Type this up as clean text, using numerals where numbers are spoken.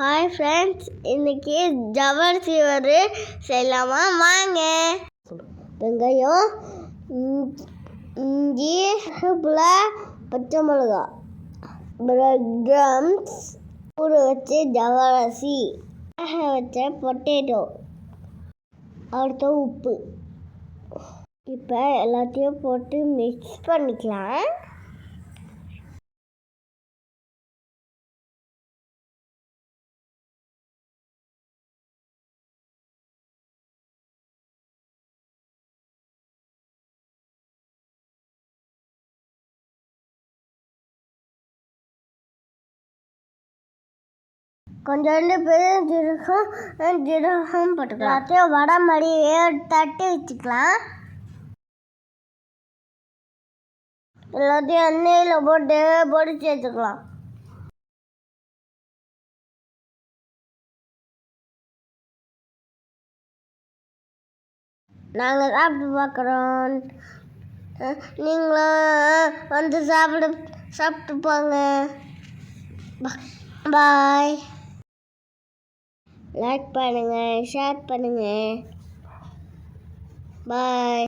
Hi friends, இன்னைக்கு ஜவ்வரிசி ஒரு செய்யலாமா? வாங்க. வெங்காயம், இஞ்சி, கருவேப்பில, பச்சை மிளகா, பிரெட் க்ரம்ஸ், ஊற வச்ச ஜவ்வரிசி, வேக வச்ச பொட்டேட்டோ, அடுத்த உப்பு. இப்போ எல்லாத்தையும் போட்டு மிக்ஸ் பண்ணிக்கலாம். கொஞ்சோண்டு ஜீரகம் போட்டுக்கலாம். எல்லாத்தையும் வடை மாதிரி தட்டி வச்சுக்கலாம். எல்லாத்தையும் எண்ணெயில் போட்டு பொடிச்சு வச்சுக்கலாம். நாங்கள் சாப்பிட்டு பார்க்குறோம். நீங்களும் வந்து சாப்பிட்டு போங்க. பாய். லைக் பண்ணுங்கள், ஷேர் பண்ணுங்கள். பாய்.